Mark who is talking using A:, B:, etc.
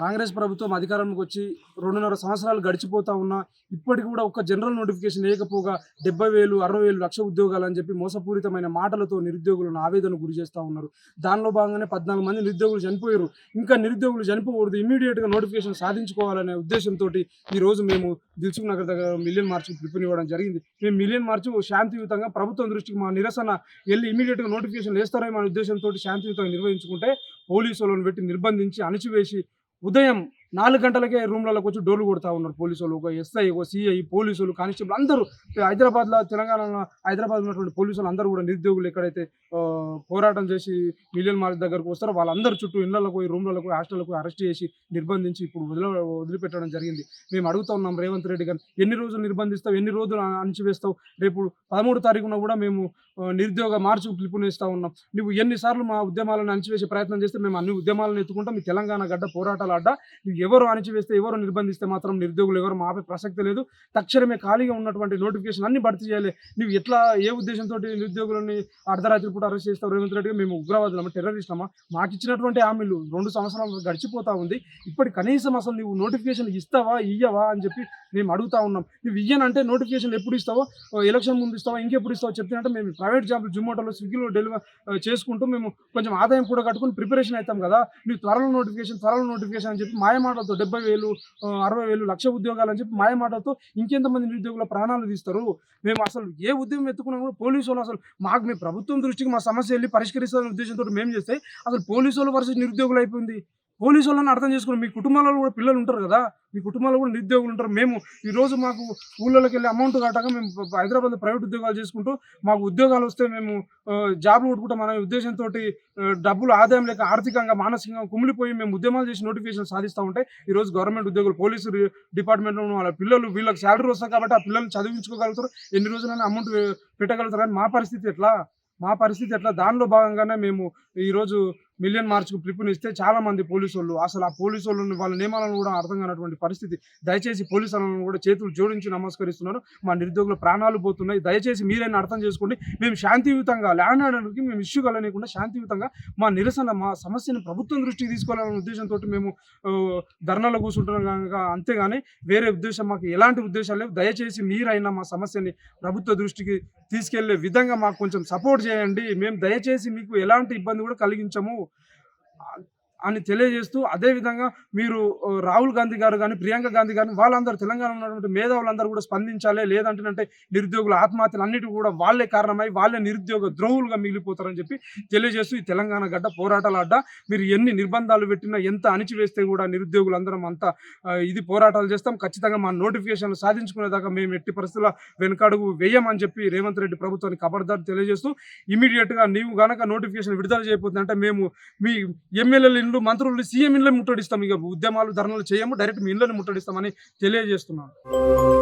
A: కాంగ్రెస్ ప్రభుత్వం అధికారంలోకి వచ్చి 2.5 సంవత్సరాలు గడిచిపోతా ఉన్నా ఇప్పటికి కూడా ఒక జనరల్ నోటిఫికేషన్ లేకపోగా 70,000, 60,000 లక్ష ఉద్యోగాలని చెప్పి మోసపూరితమైన మాటలతో నిరుద్యోగులను ఆవేదనకు గురి చేస్తూ ఉన్నారు. దానిలో భాగంగానే 14 మంది నిరుద్యోగులు చనిపోయారు. ఇంకా నిరుద్యోగులు చనిపోకూడదు, ఇమ్మీడియట్గా నోటిఫికేషన్ సాధించుకోవాలనే ఉద్దేశంతో ఈరోజు మేము దిల్సుఖ్ నగర్ దగ్గర మిలియన్ మార్చ్ పిలుపునివ్వడం జరిగింది. మేము మిలియన్ మార్చ్ శాంతియుతంగా ప్రభుత్వం దృష్టికి మా నిరసన వెళ్ళి ఇమ్మీడియట్గా నోటిఫికేషన్ వేస్తారేమో అనే ఉద్దేశంతో శాంతియుతంగా నిర్వహించుకుంటే పోలీసు వాళ్ళని పెట్టి నిర్బంధించి అణచివేసి ఉదయం 4 గంటలకే రూమ్లలోకి వచ్చి డోర్లు కొడతా ఉన్నారు పోలీసులు. ఒక ఎస్ఐ, ఒక సిఐ, పోలీసులు, కానిస్టేబుల్ అందరూ తెలంగాణలో హైదరాబాద్ ఉన్నటువంటి పోలీసులు అందరూ కూడా నిరుద్యోగులు ఎక్కడైతే పోరాటం చేసి మిలియన్ మార్చ్ దగ్గరకు వస్తారో వాళ్ళందరూ చుట్టూ ఇళ్లలోకి పోయి, రూమ్లకు, హాస్టళ్లకు అరెస్ట్ చేసి నిర్బంధించి ఇప్పుడు వదిలిపెట్టడం జరిగింది. మేము అడుగుతా ఉన్నాం రేవంత్ రెడ్డి గారిని, ఎన్ని రోజులు నిర్బంధిస్తావు, ఎన్ని రోజులు అణచివేస్తావు? రేపు 13 తారీఖున కూడా మేము నిరుద్యోగ మార్చుకు పిలుపునిస్తా ఉన్నాం. నువ్వు ఎన్నిసార్లు మా ఉద్యమాలను అణచివేసే ప్రయత్నం చేస్తే మేము అన్ని ఉద్యమాలను ఎత్తుకుంటాం. మీ తెలంగాణ గడ్డ పోరాటాల అడ్డ. ఎవరు అణచివేస్తే, ఎవరు నిర్బంధిస్తే మాత్రం నిరుద్యోగులు ఎవరు మాపే ప్రసక్తి లేదు. తక్షణమే ఖాళీగా ఉన్నటువంటి నోటిఫికేషన్ అన్ని భర్తీ చేయాలి. నువ్వు ఎట్లా, ఏ ఉద్దేశంతో నిరుద్యోగులని అర్ధరాత్రి పూట అరెస్ట్ చేస్తావు రేవంత్ రెడ్డిగా? మేము ఉగ్రవాదులమా, టెర్రరిస్టులమా? మాకు ఇచ్చినటువంటి హామీలు 2 సంవత్సరాలు గడిచిపోతా ఉంది. ఇప్పటి కనీసం అసలు నువ్వు నోటిఫికేషన్ ఇస్తావా, ఇయ్యవా అని చెప్పి మేము అడుగుతా ఉన్నాం. నువ్వు ఇయ్యనంటే నోటిఫికేషన్ ఎప్పుడు ఇస్తావో, ఎలక్షన్ ముందు ఇస్తావా, ఇంకెప్పుడు ఇస్తావో చెప్తే మేము ప్రైవేట్ జాబ్లు జొమాటోలో, స్విగ్గీలో డెలివరీ చేసుకుంటూ మేము కొంచెం ఆదాయం కూడా కట్టుకుని ప్రిపరేషన్ అవుతాం కదా. నువ్వు త్వరలో నోటిఫికేషన్ అని చెప్పి మాయమాటలతో 70,000, 60,000 లక్ష ఉద్యోగాలు అని చెప్పి మాయమాటలతో ఇంకెంతమంది నిరుద్యోగుల ప్రాణాలు తీస్తారు? మేము అసలు ఏ ఉద్యమం ఎత్తుకున్నా కూడా పోలీసు వాళ్ళు అసలు మాకు, మీ ప్రభుత్వం దృష్టికి మా సమస్య వెళ్ళి పరిష్కరిస్తారనే ఉద్దేశంతో మేము చేస్తే అసలు పోలీసు వాళ్ళు వర్సెస్ నిరుద్యోగులు అయిపోయింది. పోలీసు వాళ్ళని అర్థం చేసుకుని, మీ కుటుంబాలలో కూడా పిల్లలు ఉంటారు కదా, మీ కుటుంబాల్లో కూడా నిరుద్యోగులు ఉంటారు. మేము ఈరోజు మాకు ఊళ్ళలోకి వెళ్ళి అమౌంట్ కట్టక మేము హైదరాబాద్లో ప్రైవేట్ ఉద్యోగాలు చేసుకుంటూ మాకు ఉద్యోగాలు వస్తే మేము జాబ్లు కొట్టుకుంటాం అనే ఉద్దేశంతో డబ్బులు ఆదాయం లేక ఆర్థికంగా, మానసికంగా కుమిలిపోయి మేము ఉద్యమాలు చేసి నోటిఫికేషన్ సాధిస్తూ ఉంటే ఈరోజు గవర్నమెంట్ ఉద్యోగులు, పోలీసు డిపార్ట్మెంట్లో ఉన్న వాళ్ళ పిల్లలు, వీళ్ళకి శాలరీ వస్తాయి కాబట్టి ఆ పిల్లల్ని చదివించుకోగలుగుతారు, ఎన్ని రోజులైనా అమౌంట్ పెట్టగలుగుతారు. కానీ మా పరిస్థితి ఎట్లా? దానిలో భాగంగానే మేము ఈరోజు మిలియన్ మార్చ్కు పిలుపునిస్తే చాలామంది పోలీసు వాళ్ళు, అసలు ఆ పోలీసు వాళ్ళని, వాళ్ళ నియమాలను కూడా అర్థం కానటువంటి పరిస్థితి. దయచేసి పోలీసు వాళ్ళని కూడా చేతులు జోడించి నమస్కరిస్తున్నారు. మా నిరుద్యోగుల ప్రాణాలు పోతున్నాయి. దయచేసి మీరైనా అర్థం చేసుకోండి. మేము శాంతియుతంగా, ల్యాండ్ ఆర్డర్కి మేము ఇష్యూ కలగకుండా శాంతియుతంగా మా నిరసన, మా సమస్యను ప్రభుత్వం దృష్టికి తీసుకోవాలనే ఉద్దేశంతో మేము ధర్నాలో కూర్చుంటున్నాం కనుక, అంతేగాని వేరే ఉద్దేశం, మాకు ఎలాంటి ఉద్దేశాలు లేవు. దయచేసి మీరైనా మా సమస్యని ప్రభుత్వ దృష్టికి తీసుకెళ్లే విధంగా మాకు కొంచెం సపోర్ట్ చేయండి. మేము దయచేసి మీకు ఎలాంటి ఇబ్బంది కూడా కలిగించము అని తెలియజేస్తూ, అదేవిధంగా మీరు రాహుల్ గాంధీ గారు కానీ, ప్రియాంక గాంధీ గారిని, వాళ్ళందరూ తెలంగాణలో ఉన్నటువంటి మేధావులందరూ కూడా స్పందించాలి. లేదంటే నిరుద్యోగుల ఆత్మహత్యలు అన్నిటి కూడా వాళ్ళే కారణమై వాళ్ళే నిరుద్యోగ ద్రోహులుగా మిగిలిపోతారని చెప్పి తెలియజేస్తూ, ఈ తెలంగాణ గడ్డ పోరాటాల అడ్డ. మీరు ఎన్ని నిర్బంధాలు పెట్టినా, ఎంత అణిచివేస్తే కూడా నిరుద్యోగులందరం అంతా ఇది పోరాటాలు చేస్తాం. ఖచ్చితంగా మా నోటిఫికేషన్లు సాధించుకునేదాకా మేము ఎట్టి పరిస్థితుల్లో వెనుకడుగు వేయమని చెప్పి రేవంత్ రెడ్డి ప్రభుత్వానికి ఖబర్దారు తెలియజేస్తూ, ఇమీడియట్గా నీవు గనక నోటిఫికేషన్ విడుదల చేయకపోతుందంటే మేము మీ ఎమ్మెల్యేలు, మంత్రులు, సీఎం ఇళ్ళని ముట్టడిస్తాం. ఇక ఉద్యమాలు, ధర్నాలు చేయము, డైరెక్ట్ మీ ఇళ్ళని ముట్టడిస్తామని తెలియజేస్తున్నాను.